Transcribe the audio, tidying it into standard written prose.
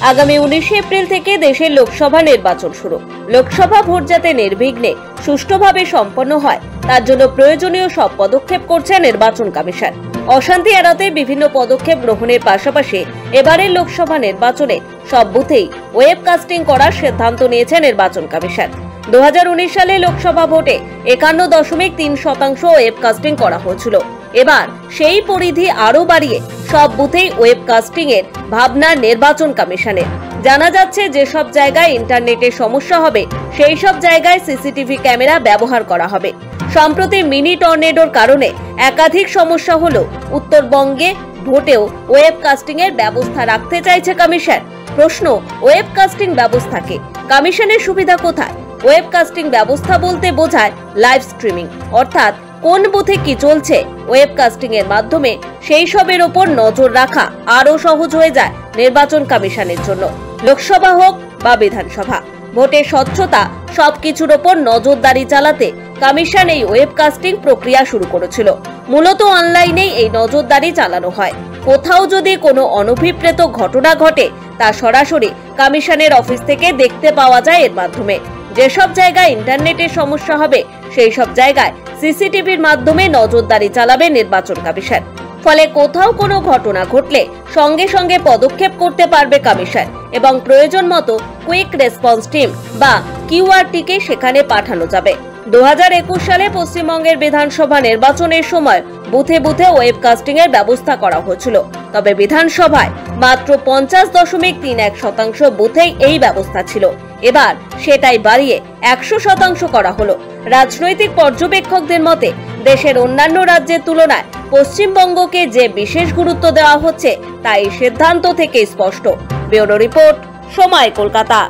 আগামী 19 এপ্রিল থেকে দেশের লোকসভা নির্বাচন শুরু। লোকসভা ভোট যাতে নির্বিঘ্নে সুষ্ঠুভাবে সম্পন্ন হয় তার জন্য প্রয়োজনীয় সব পদক্ষেপ করছে নির্বাচন কমিশন। অশান্তি এড়াতে বিভিন্ন পদক্ষেপ গ্রহণের পাশাপাশি এবারের লোকসভা নির্বাচনে সব বুথেই ওয়েবকাস্টিং করার সিদ্ধান্ত নিয়েছে নির্বাচন কমিশন। 2019 সালে লোকসভা ভোটে 51.3% ওয়েবকাস্টিং করা হয়েছিল। এবার সেই পরিধি আরো বাড়িয়ে সব বুথেই ওয়েবকাস্টিং এর ভাবনা নির্বাচন কমিশনের। জানা যাচ্ছে যেসব জায়গায় ইন্টারনেটের সমস্যা হবে সেই সব জায়গায় সিসিটিভি ক্যামেরা ব্যবহার করা হবে। সম্প্রতি মিনি টর্নেডোর কারণে একাধিক সমস্যা হলো উত্তরবঙ্গে ভোটেও ওয়েবকাস্টিং এর ব্যবস্থা রাখতে চাইছে কমিশন। প্রশ্ন, ওয়েবকাস্টিং ব্যবস্থাকে কমিশনের সুবিধা কোথায়? ওয়েবকাস্টিং ব্যবস্থা বলতে বোঝায় লাইভ স্ট্রিমিং, অর্থাৎ কোন বুথে কি চলছে ওয়েবকাস্টিং এর মাধ্যমে সেই সবের উপর নজর রাখা আরো সহজ হয়ে যায় নির্বাচন কমিশনের জন্য। লোকসভা হোক বা বিধানসভা, ভোটের স্বচ্ছতা সবকিছুর উপর নজরদারি চালাতে কমিশন এই ওয়েবকাস্টিং প্রক্রিয়া শুরু করেছিল। মূলত অনলাইনেই এই নজরদারি চালানো হয়। কোথাও যদি কোনো অনভিপ্রেত ঘটনা ঘটে তা সরাসরি কমিশনের অফিস থেকে দেখতে পাওয়া যায় এর মাধ্যমে। যেসব জায়গায় ইন্টারনেটের সমস্যা হবে সেই সব জায়গায় সিসিটিভির মাধ্যমে নজরদারি চালাবে নির্বাচন কমিশন। ফলে কোথাও কোনো ঘটনা ঘটলে সঙ্গে সঙ্গে পদক্ষেপ করতে পারবে কমিশন এবং প্রয়োজন মতো কুইক রেসপন্স টিম বা কিউআরটিকে সেখানে পাঠানো যাবে। 2021 সালে পশ্চিমবঙ্গের বিধানসভা নির্বাচনের সময় বুথে বুথে ওয়েবকাস্টিং এর ব্যবস্থা করা হয়েছিল। তবে বিধানসভায় মাত্র 50.31% বুথেই এই ব্যবস্থা ছিল। এবার সেটাই বাড়িয়ে 100% করা হলো। রাজনৈতিক পর্যবেক্ষকদের মতে দেশের অন্যান্য রাজ্যের তুলনায় পশ্চিমবঙ্গকে যে বিশেষ গুরুত্ব দেওয়া হচ্ছে তা এই সিদ্ধান্ত থেকে স্পষ্ট। ব্যুরো রিপোর্ট, সময়, কলকাতা।